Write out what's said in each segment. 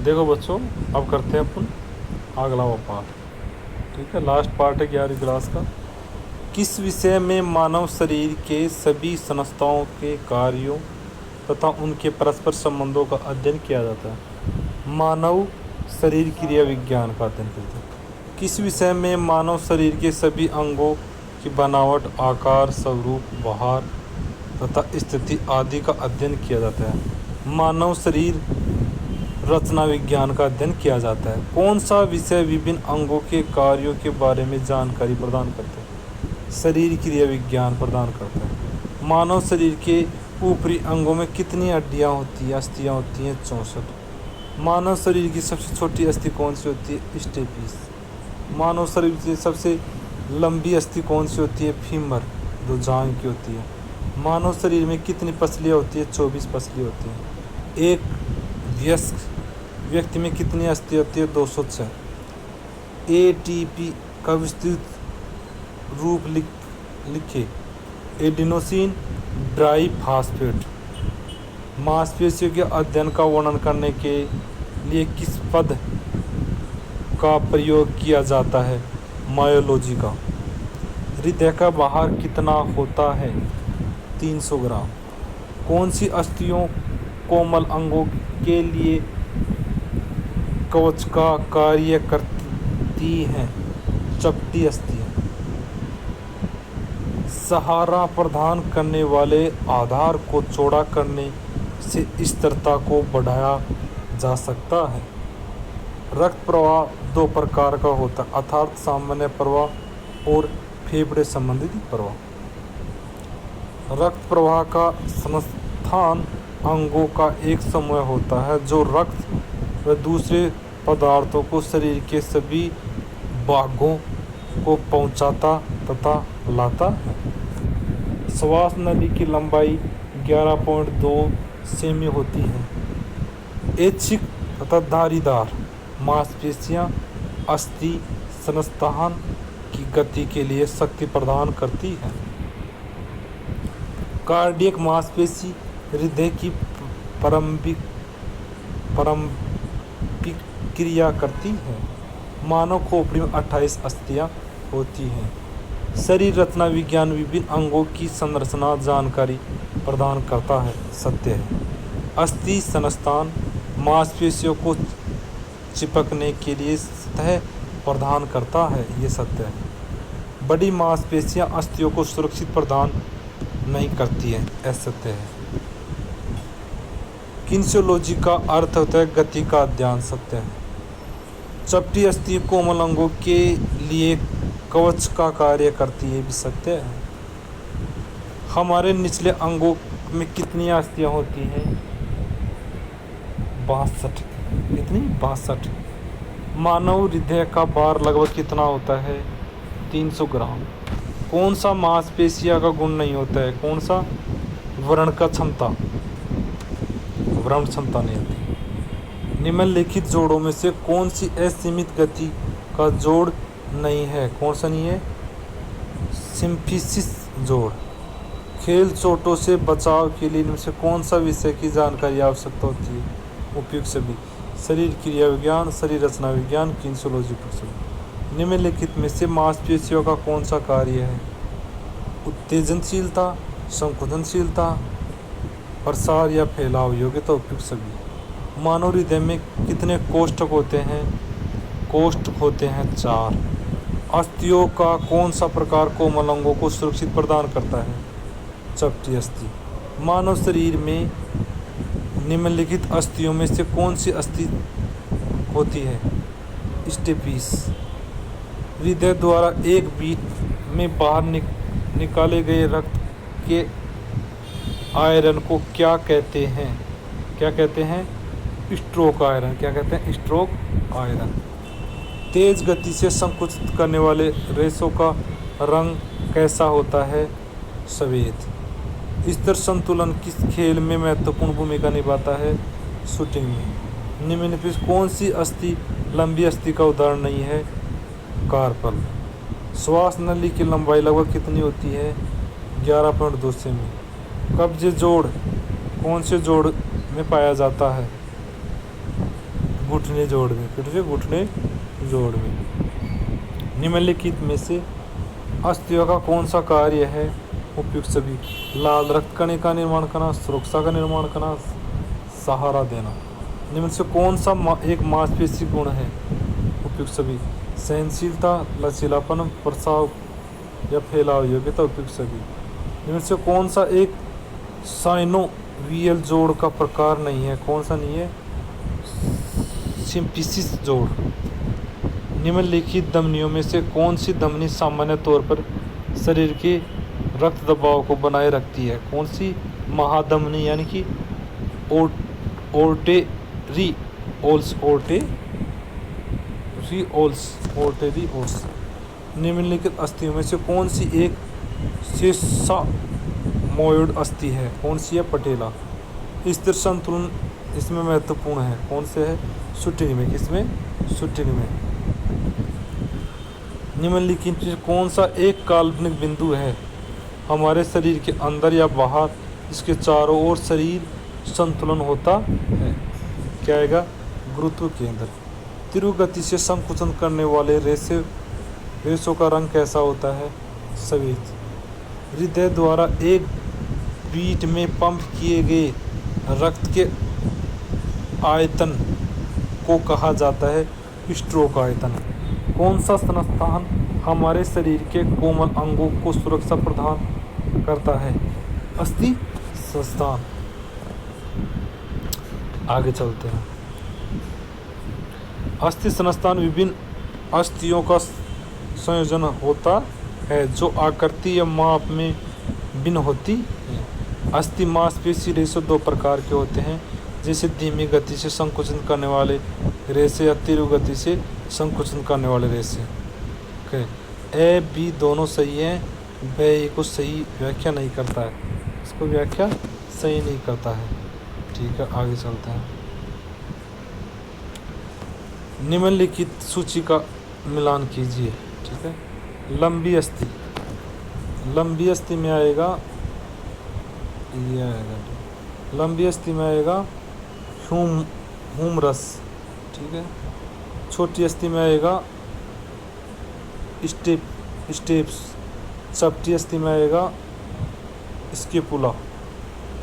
देखो बच्चों, अब करते हैं अपन अगला पार्ट। ठीक है, लास्ट पार्ट है 11वीं क्लास का। किस विषय में मानव शरीर के सभी संस्थाओं के कार्यों तथा उनके परस्पर संबंधों का अध्ययन किया जाता है? मानव शरीर क्रिया विज्ञान का अध्ययन करते हैं। किस विषय में मानव शरीर के सभी अंगों की बनावट, आकार, स्वरूप, भार तथा स्थिति आदि का अध्ययन किया जाता है? मानव शरीर रचना विज्ञान का अध्ययन किया जाता है। कौन सा विषय विभिन्न अंगों के कार्यों के बारे में जानकारी प्रदान करता है? शरीर क्रिया विज्ञान प्रदान करता है। मानव शरीर के ऊपरी अंगों में कितनी हड्डियां होती हैं, अस्थियां होती हैं? 64। मानव शरीर की सबसे छोटी अस्थि कौन सी होती है? स्टेपिस। मानव शरीर की सबसे लंबी अस्थि कौन सी होती है? फीमर, जो जांघ की होती है। मानव शरीर में कितनी पसलियाँ होती है? 24 पसलियाँ होती हैं। एक वयस्क व्यक्ति में कितनी अस्थि होती है? 206। एटीपी का विस्तृत रूप लिखे। Adenosine diphosphate. मांसपेशियों के अध्ययन का वर्णन करने के लिए किस पद का प्रयोग किया जाता है? मायोलॉजी का। हृदय का भार कितना होता है? 300 ग्राम। कौन सी अस्थियों कोमल अंगों के लिए कवच का कार्य करती हैं? चपटी अस्थियां। सहारा प्रदान करने वाले आधार को चौड़ा करने से स्थिरता को बढ़ाया जा सकता है। रक्त प्रवाह 2 प्रकार का होता है, अर्थात सामान्य प्रवाह और फेफड़े संबंधित प्रवाह। रक्त प्रवाह का संस्थान अंगों का एक समूह होता है जो रक्त व दूसरे पदार्थों को शरीर के सभी भागों को पहुंचाता तथा लाता है। श्वास नली की लंबाई 11.2 सेमी होती है। ऐच्छिक तथा धारीदार मांसपेशियां अस्थि संस्थान की गति के लिए शक्ति प्रदान करती है। कार्डियक मांसपेशी हृदय की प्रारंभिक क्रिया करती है। मानव खोपड़ी में 28 अस्थियां होती हैं। शरीर रचना विज्ञान विभिन्न अंगों की संरचना जानकारी प्रदान करता है, सत्य है। अस्थि संस्थान मांसपेशियों को चिपकने के लिए सतह प्रदान करता है, ये सत्य है। बड़ी मांसपेशियां अस्थियों को सुरक्षित प्रदान नहीं करती हैं, असत्य है। किन्सियोलॉजी का अर्थ होता है गति का अध्ययन, सत्य है। चपटी अस्थि कोमल अंगों के लिए कवच का कार्य करती है, भी सत्य है। हमारे निचले अंगों में कितनी अस्थियां होती हैं? 62। कितनी? 62। मानव हृदय का भार लगभग कितना होता है? 300 ग्राम। कौन सा मांसपेशियों का गुण नहीं होता है? कौन सा? व्रण का क्षमता, व्रण क्षमता नहीं होती। निम्नलिखित जोड़ों में से कौन सी असीमित गति का जोड़ नहीं है? कौन सा नहीं है? सिम्फिसिस जोड़। खेल चोटों से बचाव के लिए इनमें से कौन सा विषय की जानकारी आवश्यकता होती है? उपयुक्त सभी। शरीर क्रिया विज्ञान, शरीर रचना विज्ञान, किन्सियोलॉजी पर। निम्नलिखित में से मांसपेशियों का कौन सा कार्य है? उत्तेजनशीलता, संकुचनशीलता, प्रसार या फैलाव योग्यता, उपयुक्त सभी। मानव हृदय में कितने कोष्ठक होते हैं? कोष्ठ होते हैं 4। अस्थियों का कौन सा प्रकार कोमल अंगों को सुरक्षित प्रदान करता है? चपटी अस्थि। मानव शरीर में निम्नलिखित अस्थियों में से कौन सी अस्थि होती है? स्टेपिस। हृदय द्वारा एक बीट में बाहर निकाले गए रक्त के आयरन को क्या कहते हैं? क्या कहते हैं? Stroke iron. क्या कहते हैं? Stroke iron. तेज गति से संकुचित करने वाले रेशों का रंग कैसा होता है? सफेद। स्तर संतुलन किस खेल में महत्वपूर्ण भूमिका निभाता है? शूटिंग में। निम्नलिखित में कौन सी अस्थि लंबी अस्थि का उदाहरण नहीं है? कार्पल। श्वास नली की लंबाई लगभग कितनी होती है? 11.2 सेमी। कब्ज जोड़ कौन से जोड़ में पाया जाता है? घुटने जोड़ में, फिर से घुटने जोड़ में। निम्नलिखित में से अस्थियों का कौन सा कार्य है उपयुक्त सभी? लाल रक्त कण का निर्माण करना, सुरक्षा का निर्माण करना, सहारा देना। निम्न से कौन सा एक मांसपेशी गुण है उपयुक्त सभी? सहनशीलता, लचीलापन, प्रसाव या फैलाव योग्यता, उपयुक्त सभी। निम्न से कौन सा एक साइनोवियल जोड़ का प्रकार नहीं है? कौन सा नहीं है? सिम्फिसिस जोड़। निम्नलिखित धमनियों में से कौन सी धमनी सामान्य तौर पर शरीर के रक्त दबाव को बनाए रखती है? कौन सी? महाधमनी यानी कि ओर्टेरिओल्स। निम्नलिखित अस्थियों में से कौन सी एक सेसामोइड अस्थि है? कौन सी है? पटेला। स्थिर संतुलन इसमें महत्वपूर्ण है, कौन से है? शूटिंग में। किसमें? शूटिंग में। निम्नलिखित में कौन सा एक काल्पनिक बिंदु है हमारे शरीर के अंदर या बाहर, इसके चारों ओर शरीर संतुलन होता है? क्या आएगा? गुरुत्व केंद्र। तीव्र गति से संकुचन करने वाले रेशों का रंग कैसा होता है? सफेद। हृदय द्वारा एक बीट में पंप किए गए रक्त के आयतन को कहा जाता है स्ट्रोक आयतन। कौन सा संस्थान हमारे शरीर के कोमल अंगों को सुरक्षा प्रदान करता है? अस्थि संस्थान। आगे चलते हैं। अस्थि संस्थान विभिन्न अस्थियों का संयोजन होता है जो आकृति या माप में भिन्न होती है। अस्थि मांसपेशी रेशे दो प्रकार के होते हैं, जैसे धीमी गति से संकुचन करने वाले रेशे या तीव्र गति से संकुचन करने वाले रेशे। ए बी दोनों सही हैं, ब को सही व्याख्या नहीं करता है, इसको व्याख्या सही नहीं करता है। ठीक है, आगे चलते हैं। निम्नलिखित सूची का मिलान कीजिए। ठीक है, लंबी अस्थि। लंबी अस्थि में आएगा ये आएगा, लंबी अस्थि में आएगा ह्यूमरस। ठीक है, छोटी अस्थि में आएगा स्टेप्स। चपटी अस्थि में आएगा स्केपुला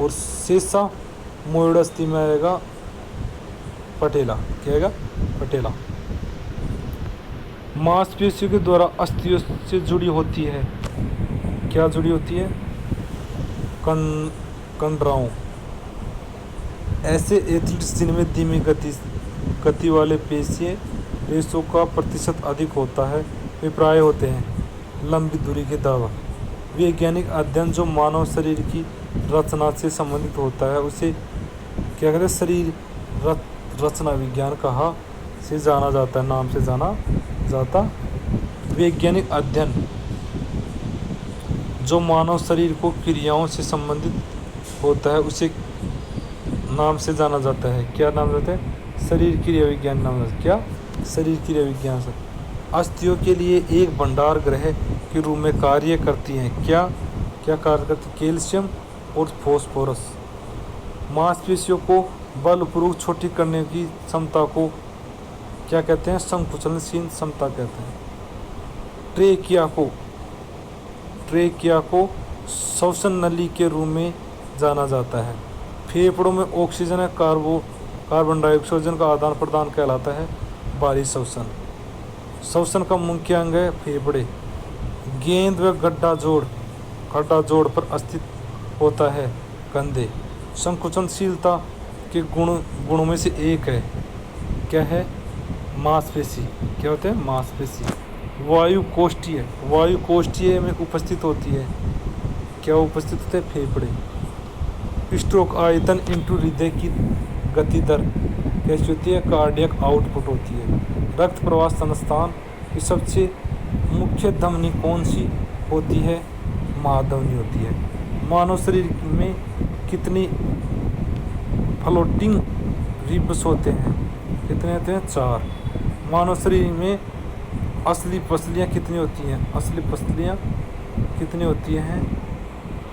और शेषा मोइड अस्थि में आएगा पटेला। क्या आएगा? पटेला। मांसपेशियों के द्वारा अस्थियों से जुड़ी होती है, क्या जुड़ी होती है? कंडराओं। ऐसे एथलीट्स जिनमें धीमी गति वाले पेशीय रेशों का प्रतिशत अधिक होता है वे प्राय होते हैं लंबी दूरी के दौड़। वैज्ञानिक अध्ययन जो मानव शरीर की रचना से संबंधित होता है उसे क्या कहते हैं? शरीर रचना विज्ञान कहा से जाना जाता है, नाम से जाना जाता। वैज्ञानिक अध्ययन जो मानव शरीर को क्रियाओं से संबंधित होता है उसे नाम से जाना जाता है, क्या नाम रहता है? शरीर क्रिया विज्ञान नाम रहता है। क्या? शरीर क्रिया विज्ञान से। अस्थियों के लिए एक भंडार गृह के रूप में कार्य करती हैं, क्या क्या कार्य करती? कैल्शियम और फॉस्फोरस। मांसपेशियों को बलपूर्वक छोटी करने की क्षमता को क्या कहते हैं? संकुचनशील क्षमता कहते हैं। ट्रेकिया को श्वसन नली के रूप में जाना जाता है। फेफड़ों में ऑक्सीजन या कार्बन डाइऑक्साइड का आदान प्रदान कहलाता है बाहरी श्वसन। श्वसन का मुख्य अंग है फेफड़े। गेंद व गड्ढा जोड़ पर स्थित होता है कंधे। संकुचनशीलता के गुणों में से एक है, क्या है? मांसपेशी। क्या होते हैं? मांसपेशी। वायु कोष्ठीय में उपस्थित होती है, क्या उपस्थित होते हैं? फेफड़े। स्ट्रोक आयतन इंटू हृदय की गति दर कैसी होती है? कार्डियक आउटपुट होती है। रक्त प्रवाह संस्थान की सबसे मुख्य धमनी कौन सी होती है? महाधमनी होती है। मानव शरीर में कितनी फ्लोटिंग रिब्स होते हैं? कितने होते हैं? 4। मानव शरीर में असली पसलियाँ कितनी होती हैं? असली पसलियाँ कितनी होती हैं?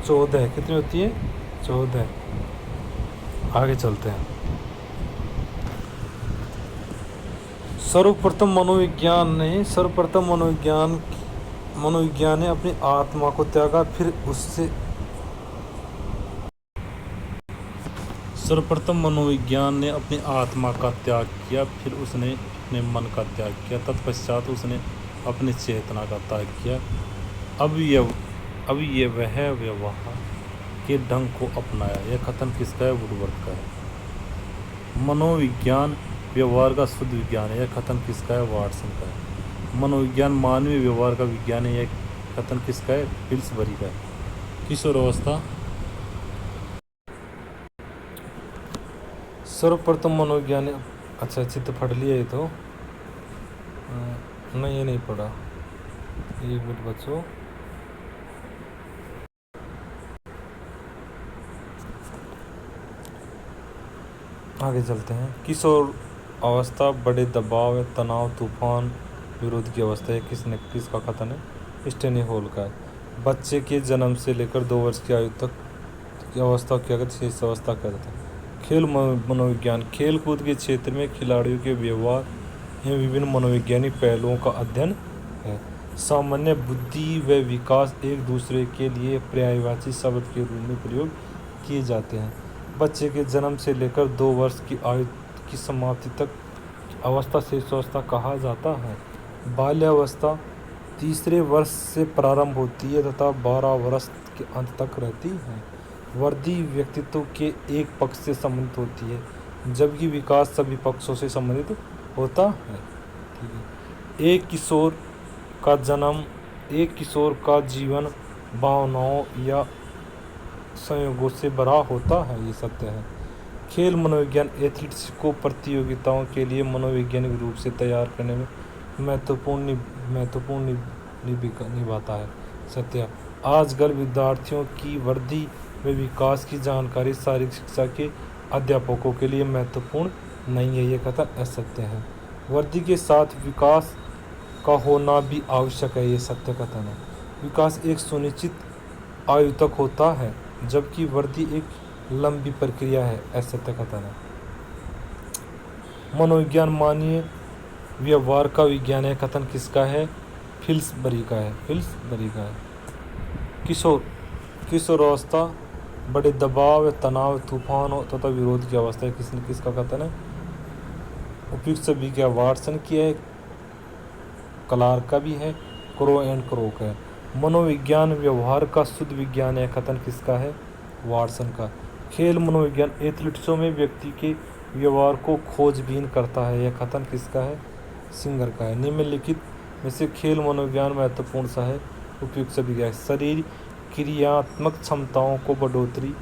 14। कितनी होती हैं? 14। आगे चलते हैं। सर्वप्रथम मनोविज्ञान ने अपनी आत्मा को त्यागा, फिर उससे सर्वप्रथम मनोविज्ञान ने अपनी आत्मा का त्याग किया, फिर उसने अपने मन का त्याग किया, तत्पश्चात उसने अपनी चेतना का त्याग किया। अब ये वह व्यवहार के ढंग को अपनाया। यह कथन किसका है? वुडवर्थ का है। मनोविज्ञान व्यवहार का शुद्ध विज्ञान है। यह कथन किसका है? वाटसन का है। मनोविज्ञान मानवीय व्यवहार का विज्ञान है। यह कथन किसका है? पिल्सबरी का है। किशोर अवस्था सर्वप्रथम मनोविज्ञान। अच्छा चित्त पढ़ लिया ये तो नहीं, ये नहीं पढ़ा। एक मिनट बच्चों, आगे चलते हैं। किशोर अवस्था बड़े दबाव, तनाव, तूफान, विरोध की अवस्था है। किसका कथन है? स्टेनी हॉल का है। बच्चे के जन्म से लेकर 2 वर्ष की आयु तक की अवस्था क्या कहते हैं? शेष अवस्था कहते हैं। खेल मनोविज्ञान खेल कूद के क्षेत्र में खिलाड़ियों के व्यवहार एवं विभिन्न मनोवैज्ञानिक पहलुओं का अध्ययन है। सामान्य बुद्धि व विकास एक दूसरे के लिए पर्यायवाची शब्द के रूप में प्रयोग किए जाते हैं। बच्चे के जन्म से लेकर 2 वर्ष की आयु की समाप्ति तक अवस्था शेषावस्था कहा जाता है। बाल्यावस्था तीसरे वर्ष से प्रारंभ होती है तथा 12 वर्ष के अंत तक रहती है। वृद्धि व्यक्तित्व के एक पक्ष से संबंधित होती है, जबकि विकास सभी पक्षों से संबंधित होता है। ठीक है। एक किशोर का जीवन भावनाओं या संयोगों से भरा होता है, ये सत्य है। खेल मनोविज्ञान एथलीट्स को प्रतियोगिताओं के लिए मनोवैज्ञानिक रूप से तैयार करने में महत्वपूर्ण भूमिका निभाता है, सत्य। आजकल विद्यार्थियों की वृद्धि व विकास की जानकारी शारीरिक शिक्षा के अध्यापकों के लिए महत्वपूर्ण नहीं है, ये कथन असत्य है। वृद्धि के साथ विकास का होना भी आवश्यक है, ये सत्य कथन है। विकास एक सुनिश्चित आयु तक होता है, जबकि वृद्धि एक लंबी प्रक्रिया है, असत्य कथन है। मनोविज्ञान मानवीय व्यवहार का विज्ञान है, कथन किसका है? पिल्सबरी का है। किशोरावस्था बड़े दबाव, तनाव, तूफान तथा विरोध की अवस्था है। किसका कथन है? उपयुक्त सभी का वाटसन की है, क्लार्क का भी है, क्रो एंड क्रोक है। मनोविज्ञान व्यवहार का शुद्ध विज्ञान है, कथन किसका है? वाटसन का। खेल मनोविज्ञान एथलीट्सों में व्यक्ति के व्यवहार को खोजबीन करता है, यह कथन किसका है? सिंगर का है। निम्नलिखित में से खेल मनोविज्ञान महत्वपूर्ण सा है, उपयुक्त सभी का है। शरीर क्रियात्मक क्षमताओं को बढ़ोतरी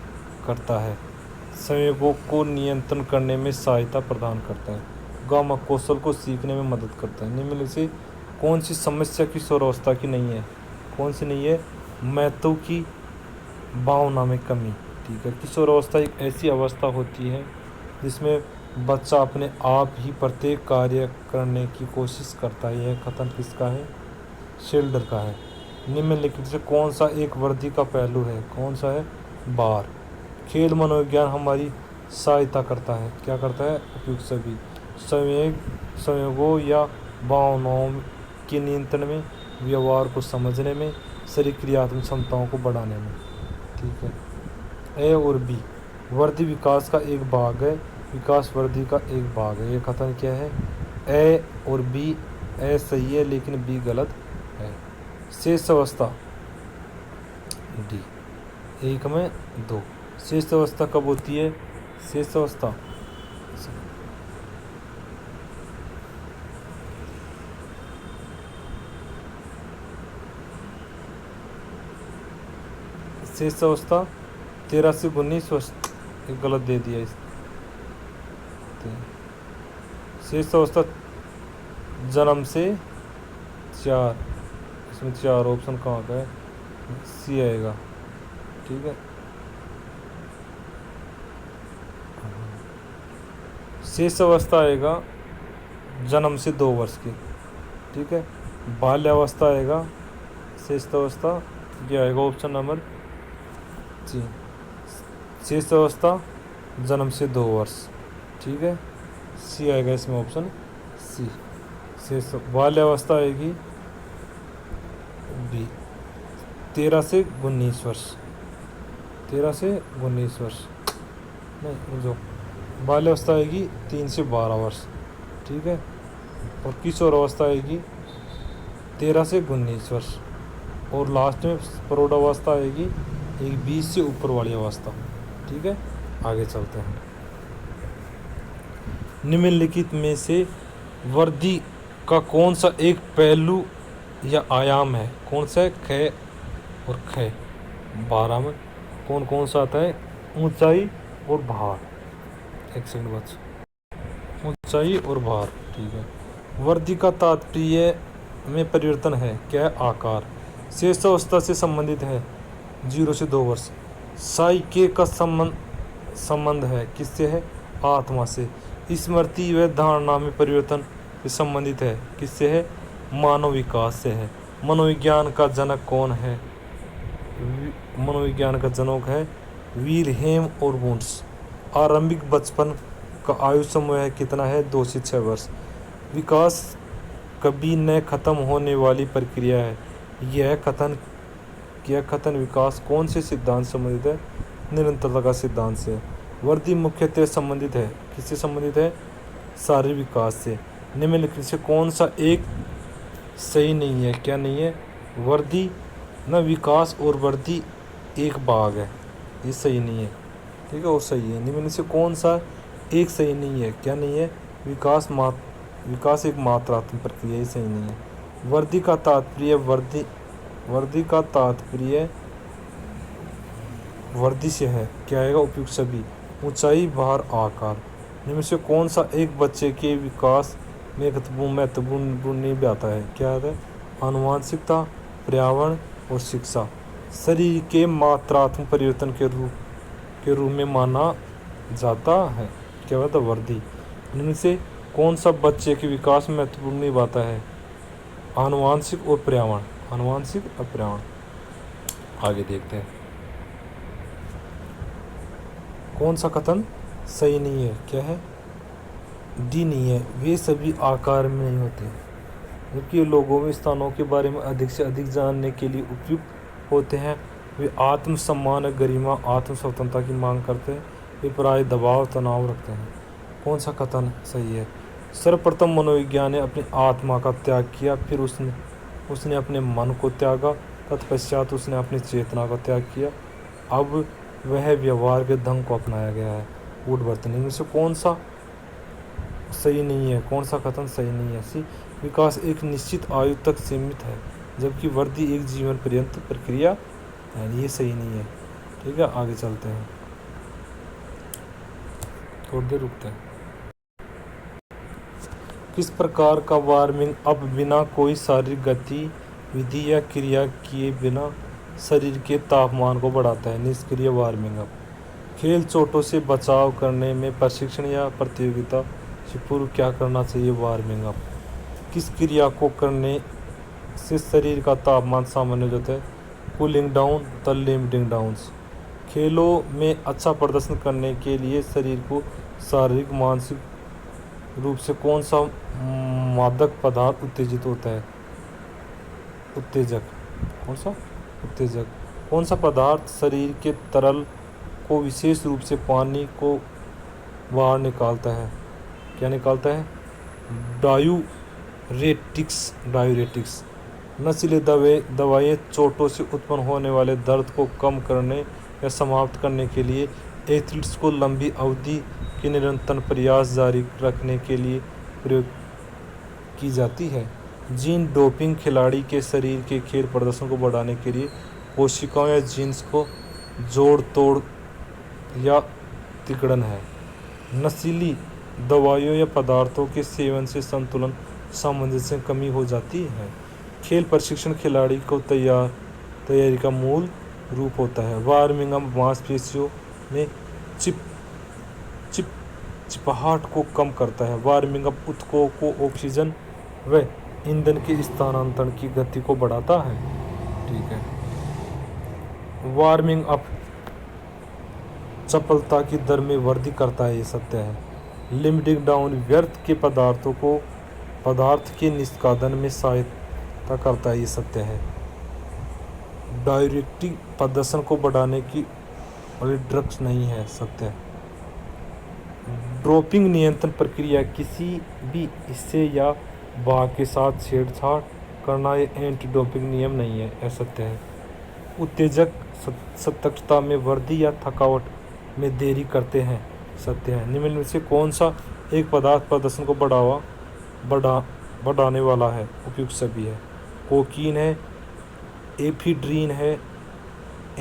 करता है, संवेगों को नियंत्रण करने में सहायता प्रदान करता है, गामक कौशल को सीखने में मदद करता है। निम्न में से कौन सी समस्या किशोरावस्था की नहीं है? कौन सी नहीं है? महत्व की भावना में कमी। ठीक है। किशोरावस्था एक ऐसी अवस्था होती है जिसमें बच्चा अपने आप ही प्रत्येक कार्य करने की कोशिश करता है, यह कथन किसका है? शेल्डर का है। निम्नलिखित से कौन सा एक वृद्धि का पहलू है? कौन सा है? बार। खेल मनोविज्ञान हमारी सहायता करता है, क्या करता है? उपयुक्त सभी संयोगों या भावनाओं के नियंत्रण में, व्यवहार को समझने में, शरीर क्रियात्मक क्षमताओं को बढ़ाने में। ठीक है। ए और बी वृद्धि विकास का एक भाग है, विकास वृद्धि का एक भाग है, ये कथन क्या है? ए और बी, ए सही है लेकिन बी गलत है। शेष अवस्था डी 1 में 2। शेष अवस्था कब होती है? शेष अवस्था शेष अवस्था 13 से 19 वर्ष, गलत दे दिया इस। शेष अवस्था जन्म से 4, इसमें 4 ऑप्शन कहाँ का है? सी आएगा। ठीक है। शेष अवस्था आएगा जन्म से 2 वर्ष की। ठीक है। बाल्यावस्था आएगा, शेष अवस्था ये आएगा ऑप्शन नंबर जी। शेष अवस्था जन्म से 2 वर्ष। ठीक है। सी आएगा इसमें ऑप्शन सी। बाल्यावस्था आएगी बी 13 से 19 वर्ष, 13 से 19 वर्ष नहीं, जो बाल्यावस्था आएगी 3 से 12 वर्ष, ठीक है। और किशोर अवस्था आएगी 13 से 19 वर्ष, और लास्ट में प्रौढ़ावस्था आएगी एक 20 से ऊपर वाली अवस्था, ठीक है। आगे चलते हैं। निम्नलिखित में से वृद्धि का कौन सा एक पहलू या आयाम है? कौन सा है? ख और ख 12 में कौन कौन सा आता है? ऊंचाई और भार। एक सेकंड बाद, ऊंचाई और भार, ठीक है। वृद्धि का तात्पर्य में परिवर्तन है क्या? आकार। शेष अवस्था से संबंधित है 0 से 2 वर्ष। साइके का संबंध है किससे? है आत्मा से। स्मृति व धारणा में परिवर्तन से संबंधित है किससे? है मानव विकास से है। मनोविज्ञान का जनक कौन है? मनोविज्ञान का जनक है विल्हेम और वुंड्स। आरंभिक बचपन का आयु समूह कितना है? 2 से 6 वर्ष। विकास कभी न खत्म होने वाली प्रक्रिया है। यह कथन विकास कौन से सिद्धांत से संबंधित है? निरंतरता का सिद्धांत से। वृद्धि मुख्यतः संबंधित है किससे संबंधित है? शारीरिक विकास से। निम्नलिखित से कौन सा एक सही नहीं है? क्या नहीं है? वृद्धि न विकास और वृद्धि एक भाग है, ये सही नहीं है, ठीक है। और सही है। निम्न से कौन सा एक सही नहीं है? क्या नहीं है? विकास एक मात्रात्मक प्रक्रिया, ये सही नहीं है। वृद्धि का तात्पर्य वृद्धि से है, क्या आएगा? उपयुक्त सभी। ऊंचाई, भार, आकार। इनमें से कौन सा एक बच्चे के विकास में महत्वपूर्ण निभाता है? क्या है? आनुवंशिकता, पर्यावरण और शिक्षा। शरीर के मात्रात्मक परिवर्तन के रूप में माना जाता है, क्या होता है? वृद्धि। इनमें से कौन सा बच्चे के विकास में महत्वपूर्ण निभाता है? आनुवंशिक और पर्यावरण। आनुवंशिक और पर्यावरण। आगे देखते हैं। कौन सा कथन सही नहीं है? क्या है? डी नहीं है। वे सभी आकार में नहीं होते, जबकि लोगों में स्थानों के बारे में अधिक से अधिक जानने के लिए उपयुक्त होते हैं। वे आत्म सम्मान, गरिमा, आत्म स्वतंत्रता की मांग करते हैं। वे प्राय दबाव, तनाव रखते हैं। कौन सा कथन सही है? सर्वप्रथम मनोविज्ञान ने अपनी आत्मा का त्याग किया, फिर उसने अपने मन को त्यागा, तत्पश्चात उसने अपनी चेतना का त्याग किया। अब वह व्यवहार के ढंग को अपनाया गया है। वुडवर्थ। इनमें से कौन सा सही नहीं है? कौन सा कथन सही नहीं है? सी विकास एक निश्चित आयु तक सीमित है, जबकि वृद्धि एक जीवन पर्यंत प्रक्रिया है, ये सही नहीं है, ठीक है। आगे चलते हैं, थोड़ी देर रुकते हैं। किस प्रकार का वार्मिंग अप बिना कोई शारीरिक गतिविधि या क्रिया किए बिना शरीर के तापमान को बढ़ाता है? निष्क्रिय वार्मिंग अप। खेल चोटों से बचाव करने में प्रशिक्षण या प्रतियोगिता से पूर्व क्या करना चाहिए? Warming up. किस क्रिया को करने से शरीर का तापमान सामान्य हो जाता है? Cooling down the limiting downs. खेलों में अच्छा प्रदर्शन करने के लिए शरीर को शारीरिक मानसिक रूप से कौन सा मादक पदार्थ उत्तेजित होता है? उत्तेजक। कौन सा? उत्तेजक। कौन सा पदार्थ शरीर के तरल को विशेष रूप से पानी को बाहर निकालता है? क्या निकालता है? डायूरेटिक्स। नशीले दवाएं चोटों से उत्पन्न होने वाले दर्द को कम करने या समाप्त करने के लिए एथलीट्स को लंबी अवधि के निरंतर प्रयास जारी रखने के लिए प्रयोग की जाती है। जीन डोपिंग खिलाड़ी के शरीर के खेल प्रदर्शन को बढ़ाने के लिए कोशिकाओं या जीन्स को जोड़ तोड़ या तिकड़न है। नशीली दवाइयों या पदार्थों के सेवन से संतुलन सामंजस्य कमी हो जाती है। खेल प्रशिक्षण खिलाड़ी को तैयारी का मूल रूप होता है। वार्मिंग अप मांसपेशियों में चिपचिपाहट को कम करता है। वार्मिंग अप ऊतकों को ऑक्सीजन व ईंधन के स्थानांतरण की गति को बढ़ाता है, ठीक है। वार्मिंग अप चपलता की दर में वृद्धि करता है, ये सत्य है। लिमिटिंग डाउन व्यर्थ के पदार्थों को पदार्थ के निष्कादन में सहायता करता है, ये सत्य है। डायरेक्टिक प्रदर्शन को बढ़ाने की वाली ड्रग्स नहीं है, सत्य है। डोपिंग नियंत्रण प्रक्रिया किसी भी हिस्से या भाग के साथ छेड़छाड़ करना ये एंटी डोपिंग नियम नहीं है, असत्य है। उत्तेजक सतर्कता में वृद्धि या थकावट में देरी करते हैं, सत्य है। निम्न में से कौन सा एक पदार्थ प्रदर्शन को बढ़ाने वाला है? उपयुक्त सभी है। कोकीन है, एफिड्रीन है,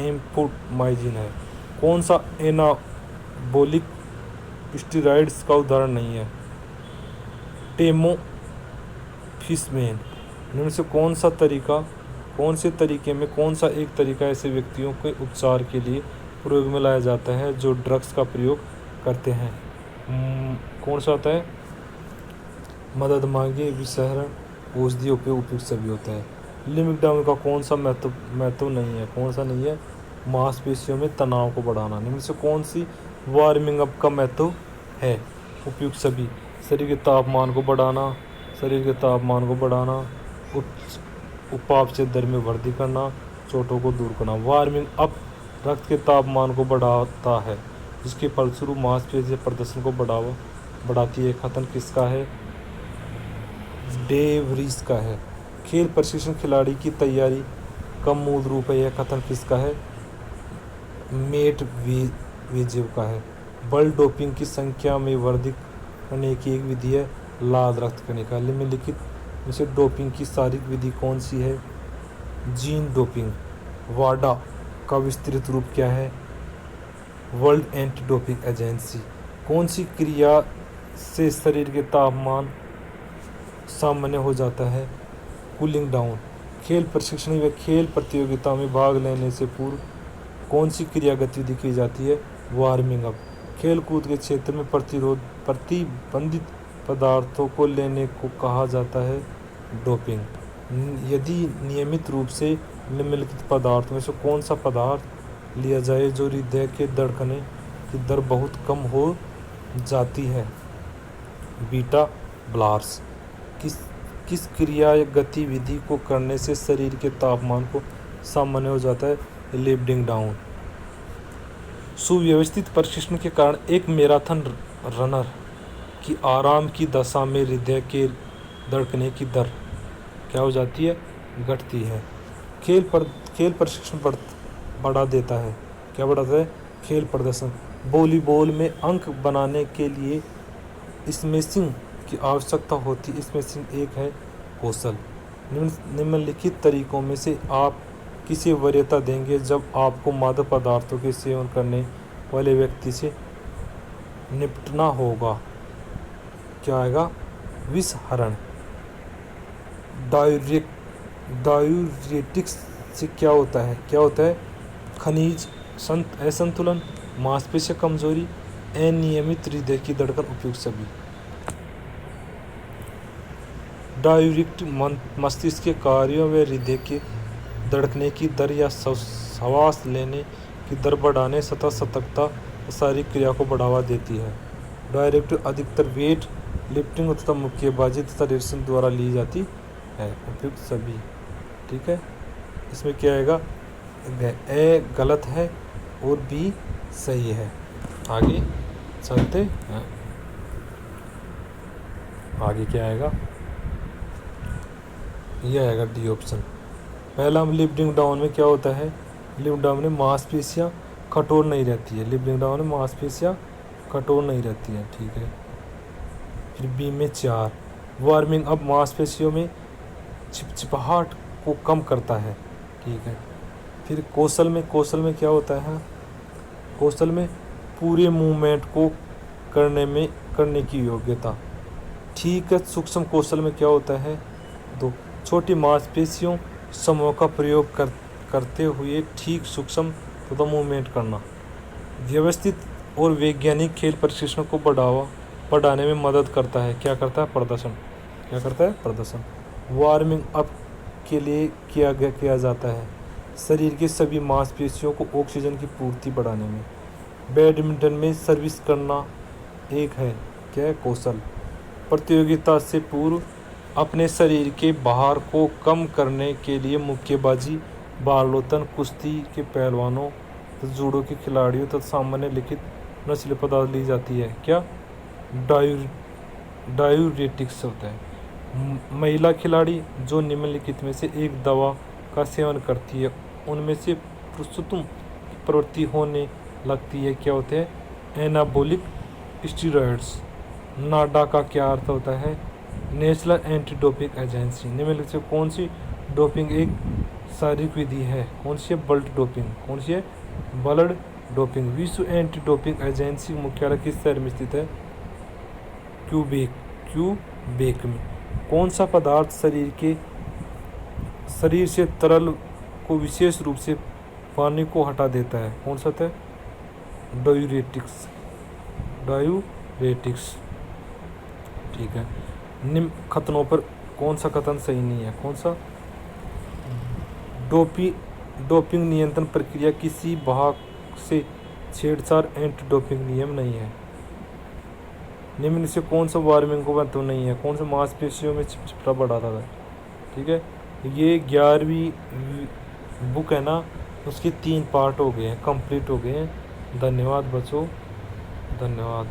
एम्फोटमाइजिन है। कौन सा एनाबोलिक स्टेरॉइड्स का उदाहरण नहीं है? टेमोफिस्मेन। इनमें से कौन से तरीके में कौन सा एक तरीका ऐसे व्यक्तियों के उपचार के लिए प्रयोग में लाया जाता है जो ड्रग्स का प्रयोग करते हैं? कौन सा होता है? मदद मांगे, विषहरण, औषधि उपयोग, उपयुक्त सभी होता है। लिमिक डाउन का कौन सा महत्व नहीं है? कौन सा नहीं है? मांसपेशियों में तनाव को बढ़ाना। इनमें से कौन सी वार्मिंग अप का महत्व है? उपयुक्त सभी। शरीर के तापमान को बढ़ाना, उपापचय दर में वृद्धि करना, चोटों को दूर करना। वार्मिंग अप रक्त के तापमान को बढ़ाता है, जिसके फलस्वरूप मांसपेशी प्रदर्शन को बढ़ाती है। कथन किसका है? डेवरीज का है। खेल प्रशिक्षण खिलाड़ी की तैयारी का मूल रूप है, यह कथन किसका है? मेट वेजेव का है। बल डोपिंग की संख्या में वृद्धि करने की एक विधि है लाल रक्त कणिका। निम्नलिखित में से डोपिंग की शारीरिक विधि कौन सी है? Gene doping. वाडा का विस्तृत रूप क्या है? World anti doping agency. कौन सी क्रिया से शरीर के तापमान सामान्य हो जाता है? Cooling down. खेल प्रशिक्षण व खेल प्रतियोगिता में भाग लेने से पूर्व कौन सी क्रिया गतिविधि की जाती है? Warming up. खेल कूद के क्षेत्र में प्रतिबंधित पदार्थों को लेने को कहा जाता है डोपिंग। यदि नियमित रूप से निम्नलिखित पदार्थों में से कौन सा पदार्थ लिया जाए जो हृदय के धड़कने की दर बहुत कम हो जाती है? Beta blockers. किस क्रिया या गतिविधि को करने से शरीर के तापमान को सामान्य हो जाता है? Lifting down. सुव्यवस्थित प्रशिक्षण के कारण एक मैराथन रनर की आराम की दशा में हृदय के धड़कने की दर क्या हो जाती है? घटती है। खेल प्रशिक्षण बढ़ा देता है। क्या बढ़ाता है? खेल प्रदर्शन। वॉलीबॉल में अंक बनाने के लिए स्मैशिंग की आवश्यकता होती है। स्मैशिंग एक है कौशल। निम्नलिखित तरीकों में से आप किसे वरीयता देंगे जब आपको मादक पदार्थों के सेवन करने वाले व्यक्ति से निपटना होगा? क्या आएगा? विषहरण। डायूरेटिक्स से क्या होता है? खनिज असंतुलन, मांसपेशियों कमजोरी, अनियमित हृदय की धड़कन, उपयुक्त सभी। डायूरेटिक मस्तिष्क के कार्यों व हृदय के धड़कने की दर या श्वास लेने की दर बढ़ाने, सतत सतर्कता शारीरिक क्रिया को बढ़ावा देती है। डायरेक्टिव अधिकतर वेट लिफ्टिंग तथा मुक्केबाजी तथा रेसिंग द्वारा ली जाती है, उपयुक्त सभी। ठीक है, इसमें क्या आएगा? ए गलत है और बी सही है। आगे चलते हैं। आगे क्या आएगा? यह आएगा डी ऑप्शन। पहला हम लिफ्टिंग डाउन में क्या होता है? लिफ्ट डाउन में मांसपेशियां कठोर नहीं रहती है। लिफ्टिंग डाउन में मांसपेशियां कठोर नहीं रहती हैं। ठीक है। फिर बी में 4 वार्मिंग अप मांसपेशियों में चिपचिपाहट को कम करता है। ठीक है। फिर कौशल में क्या होता है? कौशल में पूरे मूवमेंट को करने की योग्यता। ठीक है। सूक्ष्म कौशल में क्या होता है? 2 छोटी मांसपेशियों समूह का प्रयोग करते हुए ठीक सूक्ष्म तथा मूवमेंट करना। व्यवस्थित और वैज्ञानिक खेल प्रशिक्षण को बढ़ाने में मदद करता है। क्या करता है? प्रदर्शन। वार्मिंग अप के लिए किया जाता है शरीर के सभी मांसपेशियों को ऑक्सीजन की पूर्ति बढ़ाने में। बैडमिंटन में सर्विस करना एक है क्या है? कौशल। प्रतियोगिता से पूर्व अपने शरीर के भार को कम करने के लिए मुक्केबाजी, भारोत्तोलन, कुश्ती के पहलवानों, जूडो के खिलाड़ियों तथा सामान्य लिखित नशीले पदार्थ ली जाती है। क्या? डायूरेटिक्स होता है। महिला खिलाड़ी जो निम्नलिखित में से एक दवा का सेवन करती है उनमें से प्रस्तुतम की प्रवृत्ति होने लगती है, क्या होते हैं? Anabolic steroids. नाडा का क्या अर्थ होता है? National anti doping agency. निम्नलिखित से कौन सी डोपिंग एक शारीरिक विधि है? कौन सी है? Blood doping. कौन सी है? Blood doping. विश्व एंटी डोपिंग एजेंसी मुख्यालय किस शहर में स्थित है? क्यूबेक में। कौन सा पदार्थ शरीर से तरल को विशेष रूप से पानी को हटा देता है? कौन सा था? डायूरेटिक्स। ठीक है। निम्न कथनों पर कौन सा कथन सही नहीं है? कौन सा? डोपिंग नियंत्रण प्रक्रिया किसी भाग से छेड़छाड़ एंटी डोपिंग नियम नहीं है। निम्न से कौन सा वार्मिंग को महत्व नहीं है? कौन सा मांसपेशियों में चिपचिपा बढ़ाता है? ठीक है। ये 11वीं बुक है ना, उसके 3 पार्ट हो गए हैं, कंप्लीट हो गए हैं। धन्यवाद बच्चों, धन्यवाद।